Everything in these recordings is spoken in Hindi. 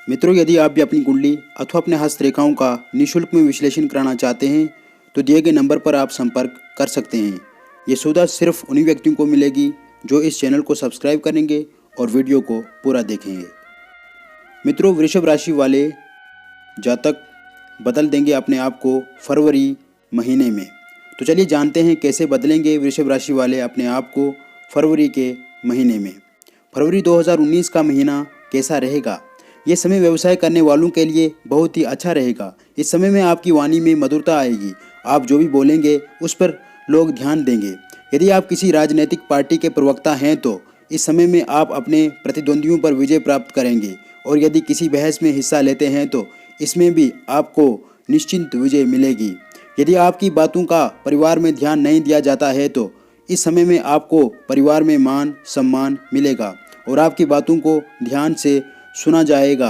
मित्रों, यदि आप भी अपनी कुंडली अथवा अपने हस्तरेखाओं का निःशुल्क में विश्लेषण कराना चाहते हैं तो दिए गए नंबर पर आप संपर्क कर सकते हैं। ये सुविधा सिर्फ उन्हीं व्यक्तियों को मिलेगी जो इस चैनल को सब्सक्राइब करेंगे और वीडियो को पूरा देखेंगे। मित्रों, वृषभ राशि वाले जातक बदल देंगे अपने आप को फरवरी महीने में। तो चलिए जानते हैं कैसे बदलेंगे वृषभ राशि वाले अपने आप को फरवरी के महीने में। फरवरी 2019 का महीना कैसा रहेगा? ये समय व्यवसाय करने वालों के लिए बहुत ही अच्छा रहेगा। इस समय में आपकी वाणी में मधुरता आएगी। आप जो भी बोलेंगे उस पर लोग ध्यान देंगे। यदि आप किसी राजनीतिक पार्टी के प्रवक्ता हैं तो इस समय में आप अपने प्रतिद्वंदियों पर विजय प्राप्त करेंगे, और यदि किसी बहस में हिस्सा लेते हैं तो इसमें भी आपको निश्चिंत विजय मिलेगी। यदि आपकी बातों का परिवार में ध्यान नहीं दिया जाता है तो इस समय में आपको परिवार में मान सम्मान मिलेगा और आपकी बातों को ध्यान से सुना जाएगा।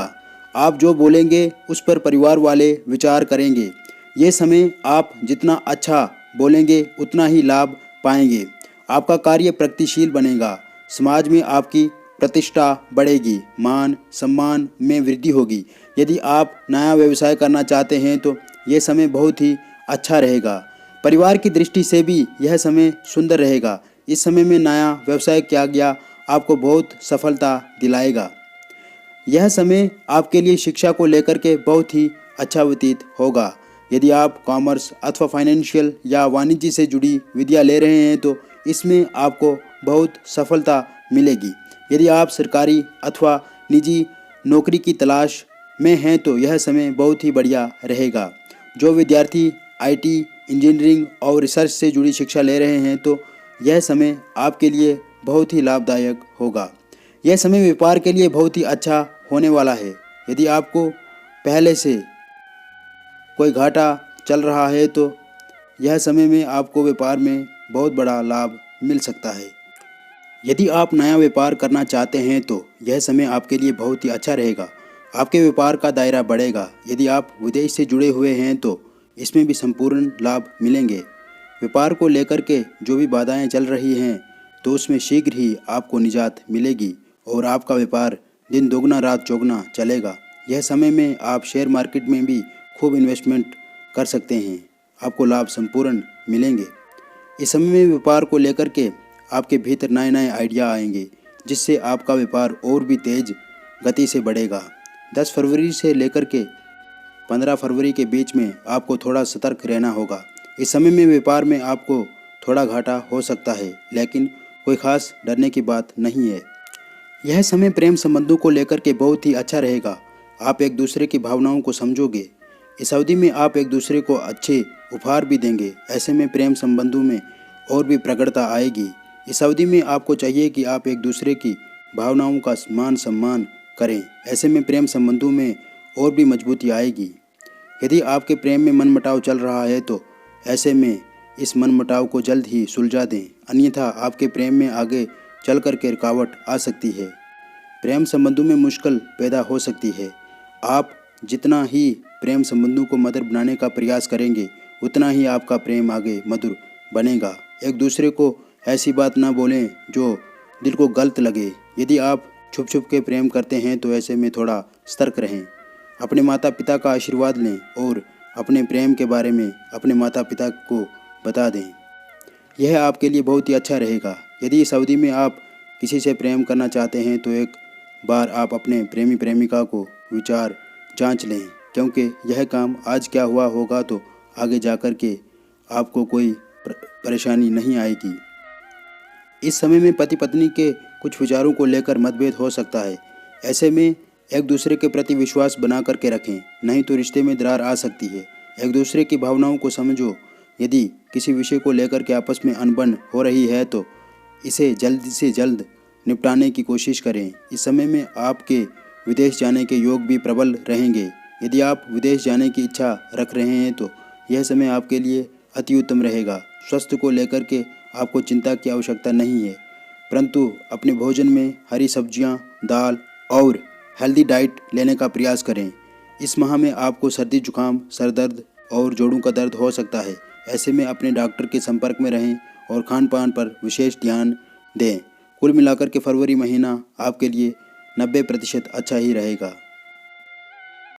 आप जो बोलेंगे उस पर परिवार वाले विचार करेंगे। ये समय आप जितना अच्छा बोलेंगे उतना ही लाभ पाएंगे। आपका कार्य प्रगतिशील बनेगा। समाज में आपकी प्रतिष्ठा बढ़ेगी, मान सम्मान में वृद्धि होगी। यदि आप नया व्यवसाय करना चाहते हैं तो यह समय बहुत ही अच्छा रहेगा। परिवार की दृष्टि से भी यह समय सुंदर रहेगा। इस समय में नया व्यवसाय किया गया आपको बहुत सफलता दिलाएगा। यह समय आपके लिए शिक्षा को लेकर के बहुत ही अच्छा व्यतीत होगा। यदि आप कॉमर्स अथवा फाइनेंशियल या वाणिज्य से जुड़ी विद्या ले रहे हैं तो इसमें आपको बहुत सफलता मिलेगी। यदि आप सरकारी अथवा निजी नौकरी की तलाश में हैं तो यह समय बहुत ही बढ़िया रहेगा। जो विद्यार्थी आईटी, इंजीनियरिंग और रिसर्च से जुड़ी शिक्षा ले रहे हैं तो यह समय आपके लिए बहुत ही लाभदायक होगा। यह समय व्यापार के लिए बहुत ही अच्छा होने वाला है। यदि आपको पहले से कोई घाटा चल रहा है तो यह समय में आपको व्यापार में बहुत बड़ा लाभ मिल सकता है। यदि आप नया व्यापार करना चाहते हैं तो यह समय आपके लिए बहुत ही अच्छा रहेगा। आपके व्यापार का दायरा बढ़ेगा। यदि आप विदेश से जुड़े हुए हैं तो इसमें भी संपूर्ण लाभ मिलेंगे। व्यापार को लेकर के जो भी बाधाएं चल रही हैं तो उसमें शीघ्र ही आपको निजात मिलेगी और आपका व्यापार दिन दोगुना रात चौगुना चलेगा। यह समय में आप शेयर मार्केट में भी खूब इन्वेस्टमेंट कर सकते हैं। आपको लाभ संपूर्ण मिलेंगे। इस समय में व्यापार को लेकर के आपके भीतर नए नए आइडिया आएंगे जिससे आपका व्यापार और भी तेज गति से बढ़ेगा। 10 फरवरी से लेकर के 15 फरवरी के बीच में आपको थोड़ा सतर्क रहना होगा। इस समय में व्यापार में आपको थोड़ा घाटा हो सकता है, लेकिन कोई खास डरने की बात नहीं है। यह समय प्रेम संबंधों को लेकर के बहुत ही अच्छा रहेगा। आप एक दूसरे की भावनाओं को समझोगे। इस अवधि में आप एक दूसरे को अच्छे उपहार भी देंगे। ऐसे में प्रेम संबंधों में और भी प्रगाढ़ता आएगी। इस अवधि में आपको चाहिए कि आप एक दूसरे की भावनाओं का मान सम्मान करें। ऐसे में प्रेम संबंधों में और भी मजबूती आएगी। यदि आपके प्रेम में मनमुटाव चल रहा है तो ऐसे में इस मनमुटाव को जल्द ही सुलझा दें, अन्यथा आपके प्रेम में आगे चल कर के रुकावट आ सकती है। प्रेम संबंधों में मुश्किल पैदा हो सकती है। आप जितना ही प्रेम संबंधों को मधुर बनाने का प्रयास करेंगे उतना ही आपका प्रेम आगे मधुर बनेगा। एक दूसरे को ऐसी बात ना बोलें जो दिल को गलत लगे। यदि आप छुप छुप के प्रेम करते हैं तो ऐसे में थोड़ा सतर्क रहें। अपने माता पिता का आशीर्वाद लें और अपने प्रेम के बारे में अपने माता पिता को बता दें। यह आपके लिए बहुत ही अच्छा रहेगा। यदि इस अवधि में आप किसी से प्रेम करना चाहते हैं तो एक बार आप अपने प्रेमी प्रेमिका को विचार जांच लें, क्योंकि यह काम आज क्या हुआ होगा तो आगे जाकर के आपको कोई परेशानी नहीं आएगी। इस समय में पति पत्नी के कुछ विचारों को लेकर मतभेद हो सकता है। ऐसे में एक दूसरे के प्रति विश्वास बना करके रखें, नहीं तो रिश्ते में दरार आ सकती है। एक दूसरे की भावनाओं को समझो। यदि किसी विषय को लेकर के आपस में अनबन हो रही है तो इसे जल्द से जल्द निपटाने की कोशिश करें। इस समय में आपके विदेश जाने के योग भी प्रबल रहेंगे। यदि आप विदेश जाने की इच्छा रख रहे हैं तो यह समय आपके लिए अति उत्तम रहेगा। स्वास्थ्य को लेकर के आपको चिंता की आवश्यकता नहीं है, परंतु अपने भोजन में हरी सब्जियां, दाल और हेल्दी डाइट लेने का प्रयास करें। इस माह में आपको सर्दी जुकाम, सर दर्द और जोड़ों का दर्द हो सकता है। ऐसे में अपने डॉक्टर के संपर्क में रहें और खान पान पर विशेष ध्यान दें। कुल मिलाकर के फरवरी महीना आपके लिए 90% अच्छा ही रहेगा।